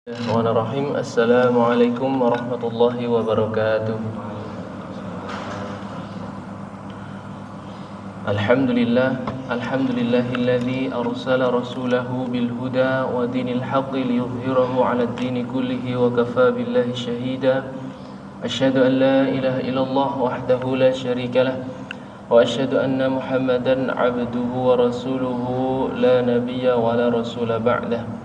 Bismillahirrahmanirrahim. Assalamualaikum warahmatullahi wabarakatuh. Alhamdulillahilladzi arsala rasulahu bil huda wa dinil haqqi liyudhhirahu 'alad dini kullihi wa kafaa billahi shahida. Asyhadu an la ilaha illallah wahdahu la syarika lah wa asyhadu anna Muhammadan 'abduhu wa rasuluhu la nabiyya wa la rasula ba'dah.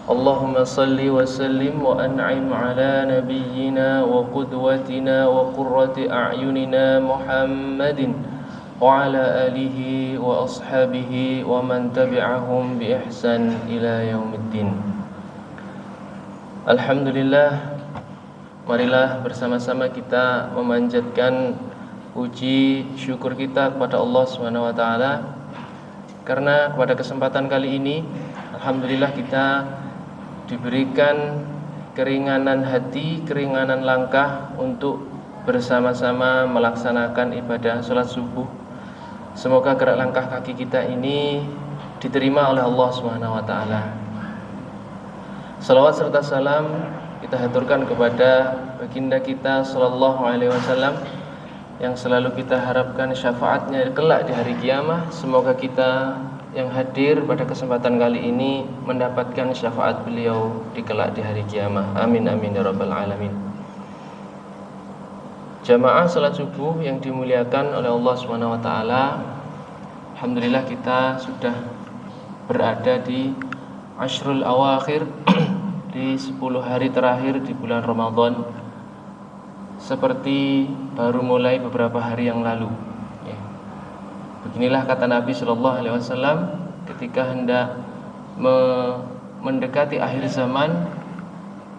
Allahumma salli wa sallim wa an'im ala nabiyyina wa qudwatina wa qurrati a'yunina Muhammadin wa ala alihi wa ashabihi wa man tabi'ahum bi ihsan ila yaumiddin. Alhamdulillah, marilah bersama-sama kita memanjatkan puji syukur kita kepada Allah Subhanahu wa taala, karena pada kesempatan kali ini alhamdulillah kita diberikan keringanan hati, keringanan langkah untuk bersama-sama melaksanakan ibadah sholat subuh. Semoga gerak langkah kaki kita ini diterima oleh Allah Subhanahu wa taala. Salawat serta salam kita haturkan kepada baginda kita sallallahu alaihi wasallam yang selalu kita harapkan syafaatnya kelak di hari kiamah. Semoga kita yang hadir pada kesempatan kali ini mendapatkan syafaat beliau di kelak di hari kiamah. Amin amin ya rabbal alamin. Jamaah salat subuh yang dimuliakan oleh Allah Subhanahu wa taala, alhamdulillah kita sudah berada di Ashrul Awakhir di 10 hari terakhir di bulan Ramadan, seperti baru mulai beberapa hari yang lalu. Beginilah kata Nabi Shallallahu Alaihi Wasallam ketika hendak mendekati akhir zaman,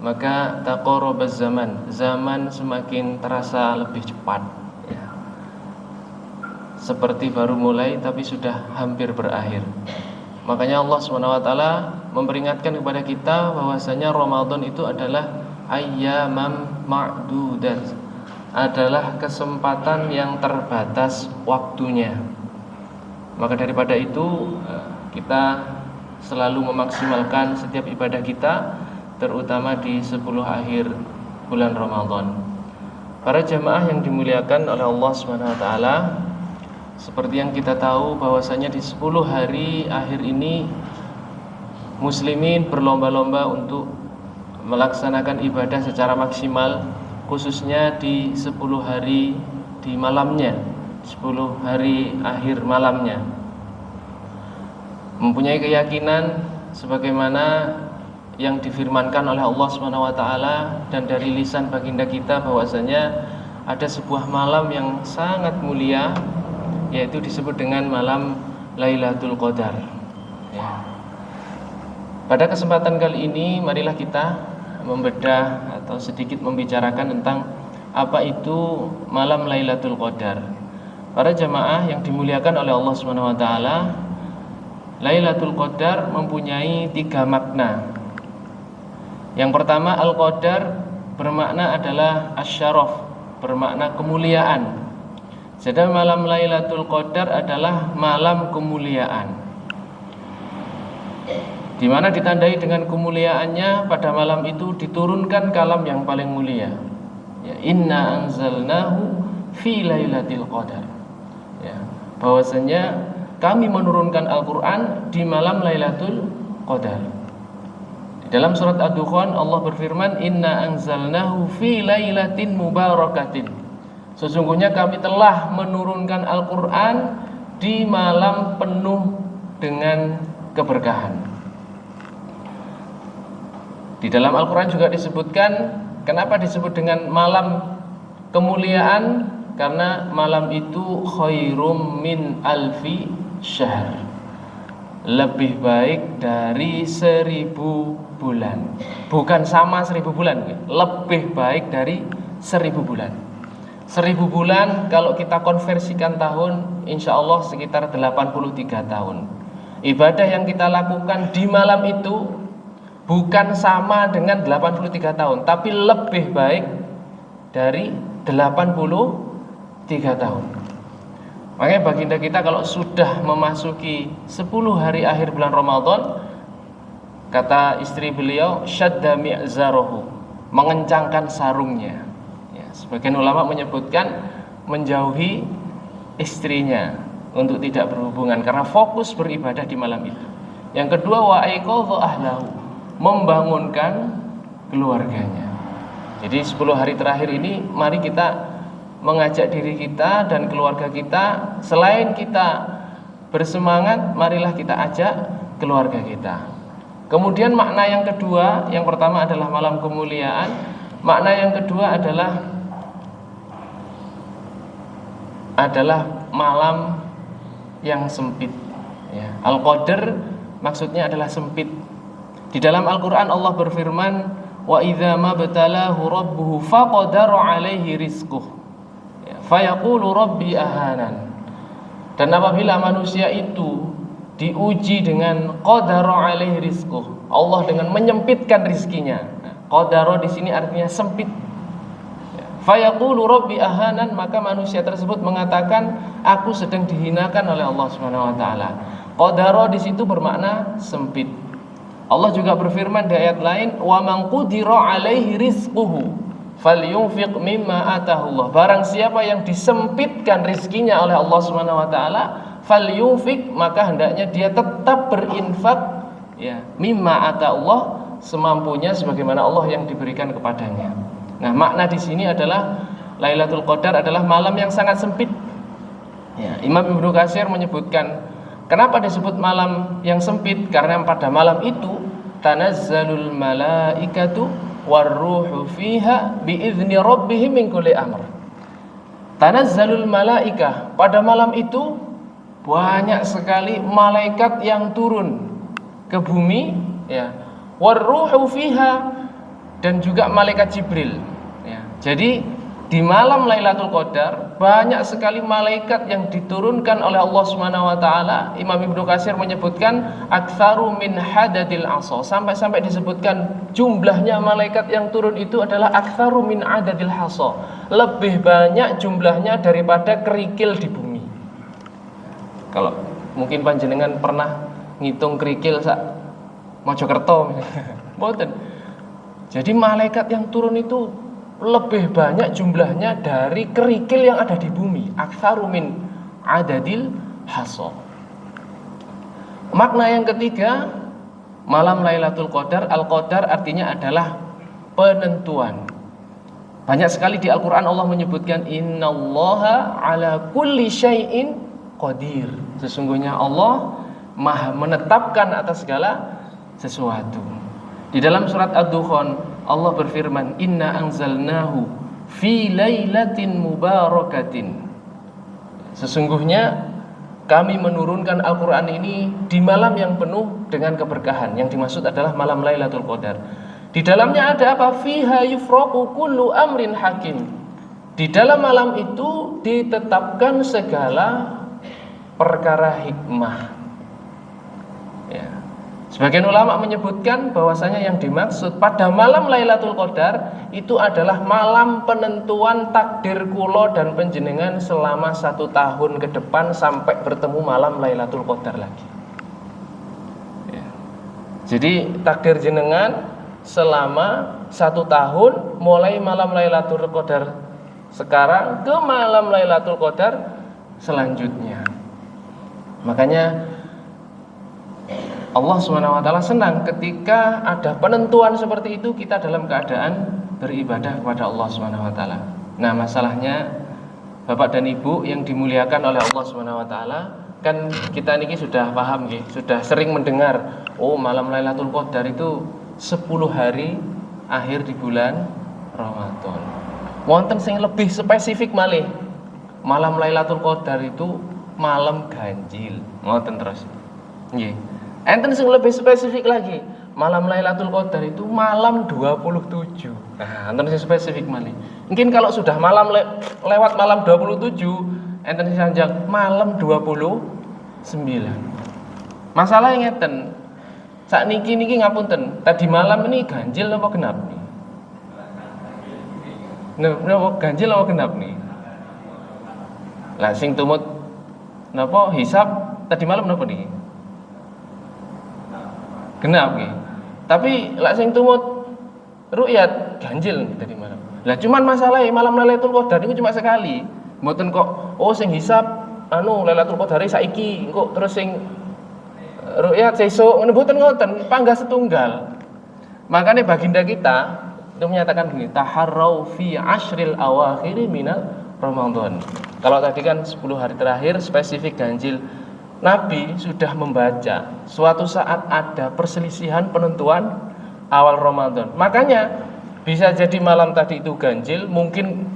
maka taqarrabaz zaman semakin terasa lebih cepat, seperti baru mulai tapi sudah hampir berakhir. Makanya Allah Subhanahu wa taala memperingatkan kepada kita bahwasanya Ramadan itu adalah ayyamam ma'dudat, adalah kesempatan yang terbatas waktunya. Maka daripada itu kita selalu memaksimalkan setiap ibadah kita, terutama di 10 akhir bulan Ramadan. Para jamaah yang dimuliakan oleh Allah Subhanahu wa taala, seperti yang kita tahu bahwasanya di 10 hari akhir ini muslimin berlomba-lomba untuk melaksanakan ibadah secara maksimal, khususnya di 10 hari di malamnya, 10 hari akhir malamnya, mempunyai keyakinan sebagaimana yang difirmankan oleh Allah Subhanahu wa taala dan dari lisan baginda kita bahwasanya ada sebuah malam yang sangat mulia, yaitu disebut dengan malam Lailatul Qadar. Pada kesempatan kali ini marilah kita membedah atau sedikit membicarakan tentang apa itu malam Lailatul Qadar. Para jamaah yang dimuliakan oleh Allah Subhanahu wa taala, Lailatul Qadar mempunyai 3 makna. Yang pertama, Al-Qadar bermakna adalah asyaraf, bermakna kemuliaan. Jadi malam Lailatul Qadar adalah malam kemuliaan, di mana ditandai dengan kemuliaannya pada malam itu diturunkan kalam yang paling mulia. Inna anzalnahu fi lailatul qadar. Bahwasanya kami menurunkan Al-Quran di malam Lailatul Qadar. Di dalam surat Ad-Dukhan Allah berfirman, Inna anzalnahu fi lailatin mubarakatin. Sesungguhnya kami telah menurunkan Al-Quran di malam penuh dengan keberkahan. Di dalam Al-Quran juga disebutkan, kenapa disebut dengan malam kemuliaan? Karena malam itu khairum min alfi syahr, lebih baik dari 1000 bulan. Bukan sama 1000 bulan, lebih baik dari 1000 bulan. 1000 bulan kalau kita konversikan tahun, insya Allah sekitar 83 tahun. Ibadah yang kita lakukan di malam itu bukan sama dengan 83 tahun, tapi lebih baik dari 83 tahun. Makanya baginda kita kalau sudah memasuki 10 hari akhir bulan Ramadan, Kata istri beliau, syadda mi'zarahu, mengencangkan sarungnya. Ya, sebagian ulama menyebutkan menjauhi istrinya untuk tidak berhubungan karena fokus beribadah di malam itu. Yang kedua, wa aiqadha ahlahu, membangunkan keluarganya. Jadi 10 hari terakhir ini mari kita mengajak diri kita dan keluarga kita, selain kita bersemangat, marilah kita ajak keluarga kita. Kemudian makna yang kedua, yang pertama adalah malam kemuliaan, makna yang kedua adalah malam yang sempit. Ya. Al-Qadr maksudnya adalah sempit. Di dalam Al-Quran Allah berfirman, wa idza mabtalahu rabbuhu faqadara alaihi rizquh, ya, fayaqulu rabbi ahanan. Dan apabila manusia itu diuji dengan qadara alaihi rizquh, Allah dengan menyempitkan rizkinya. Qadara di sini artinya sempit. Fayaqulu rabbi ahanan, maka manusia tersebut mengatakan, aku sedang dihinakan oleh Allah Subhanahu wa taala. Qadara di situ bermakna sempit. Allah juga berfirman di ayat lain, wa man qudira alaihi rizquhu falyunfiq mimma atahullah. Barang siapa yang disempitkan rizkinya oleh Allah Subhanahu wa taala, falyunfiq, maka hendaknya dia tetap berinfak, ya, mimma atahullah, semampunya sebagaimana Allah yang diberikan kepadanya. Nah, makna di sini adalah Lailatul Qadar adalah malam yang sangat sempit. Ya, Imam Ibnu Katsir menyebutkan, kenapa disebut malam yang sempit? Karena pada malam itu tanazzalul malaikatu warruhu fiha biizni rabbihim min kulli amr. Tanazzalul malaikah, pada malam itu banyak sekali malaikat yang turun ke bumi, ya. Warruhu fiha, dan juga malaikat Jibril, ya. Jadi di malam Lailatul Qadar banyak sekali malaikat yang diturunkan oleh Allah Subhanahu wa taala. Imam Ibnu Katsir menyebutkan aktsaru min hadadil asa, sampai disebutkan jumlahnya malaikat yang turun itu adalah aktsaru min adadil hasa, lebih banyak jumlahnya daripada kerikil di bumi. Kalau mungkin panjenengan pernah ngitung kerikil sak Mojokerto mboten. Jadi malaikat yang turun itu lebih banyak jumlahnya dari kerikil yang ada di bumi. Aktsaru min adadil hasa. Makna yang ketiga, malam Lailatul Qadar, Al-Qadar artinya adalah penentuan. Banyak sekali di Al-Quran Allah menyebutkan innallaha ala kulli syai'in qadir. Sesungguhnya Allah Maha menetapkan atas segala sesuatu. Di dalam surat Ad-Dukhan Allah berfirman, inna anzalnahu fi lailatin mubarakatin. Sesungguhnya kami menurunkan Al-Quran ini di malam yang penuh dengan keberkahan. Yang dimaksud adalah malam Lailatul Qadar. Di dalamnya ada apa? Fiha yufraqu kullu amrin hakim. Di dalam malam itu ditetapkan segala perkara hikmah. Ya. Sebagian ulama menyebutkan bahwasanya yang dimaksud pada malam Lailatul Qadar itu adalah malam penentuan takdir kula dan panjenengan selama 1 tahun ke depan sampai bertemu malam Lailatul Qadar lagi. Ya. Jadi takdir jenengan selama 1 tahun mulai malam Lailatul Qadar sekarang ke malam Lailatul Qadar selanjutnya. Makanya Allah SWT senang ketika ada penentuan seperti itu, kita dalam keadaan beribadah kepada Allah SWT. Nah, masalahnya Bapak dan Ibu yang dimuliakan oleh Allah SWT, kan kita niki sudah paham nggih, sudah sering mendengar, oh malam Lailatul Qadar itu 10 hari akhir di bulan Ramadan. Wonten sing lebih spesifik malih. Malam Lailatul Qadar itu malam ganjil. Ngoten terus. Nggih. Enten sing lebih spesifik lagi, malam Lailatul Qadar itu malam 27. Nah, enten sing spesifik malih. Mungkin kalau sudah malam lewat malam 27, enten sing sanjak malam 29. Masalah yang ngeten. Sakniki niki ngapunten, tadi malam ini ganjil apa genap nih? Napa ganjil apa genap nih? Lah sing tumut napa hisab tadi malam napa niki? Genap nggih. Tapi lek sing tumut ru'yat ganjil tadi malam. Lah cuman masalahnya malam Lailatul Qadar itu cuma sekali. Mboten kok sing hisab Lailatul Qadar saiki engko terus sing ru'yat sesuk ngene mboten ngoten, panggah setunggal. Makanya baginda kita itu menyatakan begini, taharrau fi ashril awakhiri minal Ramadan. Kalau tadi kan 10 hari terakhir spesifik ganjil, Nabi sudah membaca suatu saat ada perselisihan penentuan awal Ramadan. Makanya bisa jadi malam tadi itu ganjil, mungkin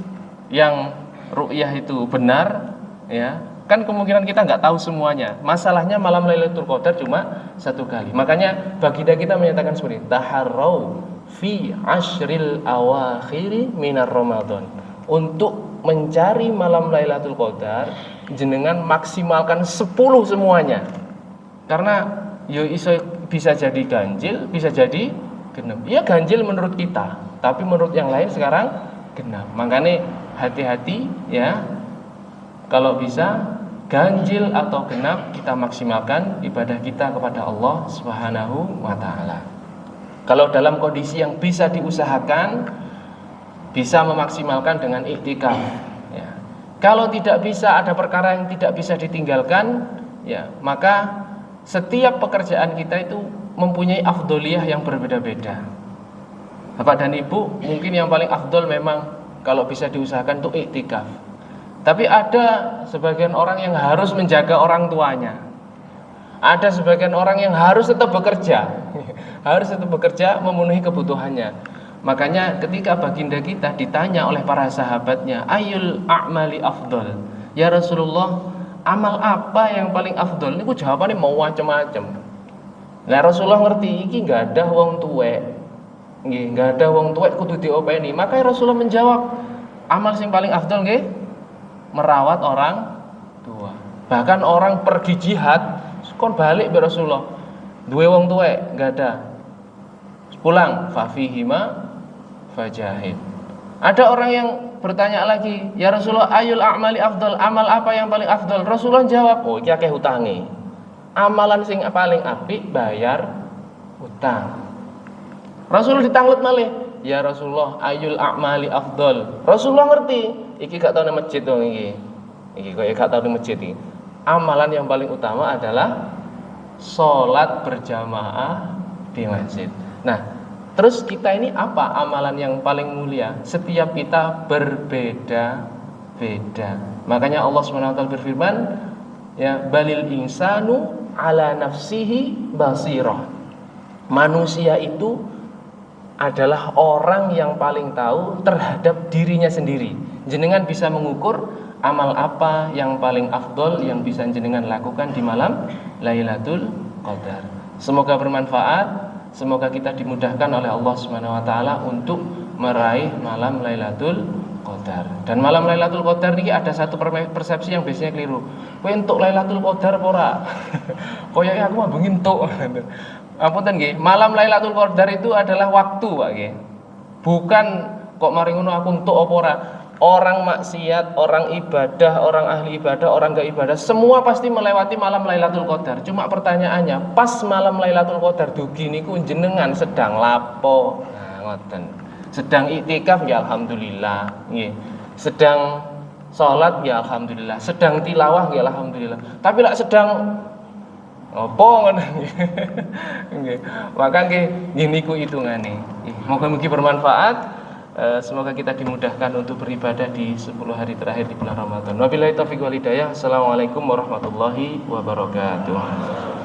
yang ru'yah itu benar, ya. Kan kemungkinan kita nggak tahu semuanya. Masalahnya malam Lailatul Qadar cuma satu kali. Makanya baginda kita menyatakan seperti taharrau fi ashril awakhiri minar Ramadan. Untuk mencari malam Lailatul Qadar, jenengan maksimalkan 10 semuanya. Karena yo iso bisa jadi ganjil, bisa jadi genep. Ya ganjil menurut kita, tapi menurut yang lain sekarang genap. Makanya hati-hati ya. Kalau bisa ganjil atau genap kita maksimalkan ibadah kita kepada Allah Subhanahu wa taala. Kalau dalam kondisi yang bisa diusahakan, bisa memaksimalkan dengan iktikaf ya. Kalau tidak bisa, ada perkara yang tidak bisa ditinggalkan ya, maka setiap pekerjaan kita itu mempunyai afdoliyah yang berbeda-beda. Bapak dan Ibu, mungkin yang paling afdol memang kalau bisa diusahakan itu iktikaf. Tapi ada sebagian orang yang harus menjaga orang tuanya. Ada sebagian orang yang harus tetap bekerja. Harus tetap bekerja memenuhi kebutuhannya. Makanya ketika baginda kita ditanya oleh para sahabatnya, ayul a'mali afdol? Ya Rasulullah, amal apa yang paling afdol? Ini jawabannya mau macam-macam. Nah Rasulullah ngerti, ini gak ada wong tuwek. Gak ada wong tuwek kudu diopeni. Makanya Rasulullah menjawab, amal yang paling afdol nggih? Merawat orang tua. Bahkan orang pergi jihad kon balik be Rasulullah duwe wong tuwek enggak ada, pulang fafihima fajahid. Ada orang yang bertanya lagi, ya Rasulullah ayul a'mali afdal, amal apa yang paling afdal? Rasulullah jawab, oh iki akeh hutange. Amalan sing paling apik bayar utang. Rasulullah ditanglet malih, ya Rasulullah ayul a'mali afdal. Rasulullah ngerti iki gak tau nang masjid dong iki. Iki kok gak tau nang masjid iki. Amalan yang paling utama adalah sholat berjamaah di masjid. Nah, terus kita ini apa amalan yang paling mulia? Setiap kita berbeda-beda. Makanya Allah SWT berfirman, ya balil insanu ala nafsihi basirah. Manusia itu adalah orang yang paling tahu terhadap dirinya sendiri. Jenengan bisa mengukur amal apa yang paling afdol yang bisa jenengan lakukan di malam Lailatul Qadar. Semoga bermanfaat, semoga kita dimudahkan oleh Allah Subhanahu wa taala untuk meraih malam Lailatul Qadar. Dan malam Lailatul Qadar ini ada satu persepsi yang biasanya keliru. Kowe entuk Lailatul Qadar apa ora? Koyoke aku mah bengi entuk. Apunten nggih, malam Lailatul Qadar itu adalah waktu, Pak nggih. Bukan kok mari ngono aku entuk apa ora. Orang maksiat, orang ibadah, orang ahli ibadah, orang gak ibadah, semua pasti melewati malam Lailatul Qadar. Cuma pertanyaannya, pas malam Lailatul Qadar dugi niku jenengan sedang lapo? Nah, ngoten. Sedang iktikaf ya alhamdulillah, nggih. Sedang salat ya alhamdulillah, sedang tilawah ya alhamdulillah. Tapi lak sedang apa ngono nggih. Maka nggih niku hitungane. Moga-moga bermanfaat. Semoga kita dimudahkan untuk beribadah di 10 hari terakhir di bulan Ramadan. Wabillahi taufiq wal hidayah. Assalamualaikum warahmatullahi wabarakatuh.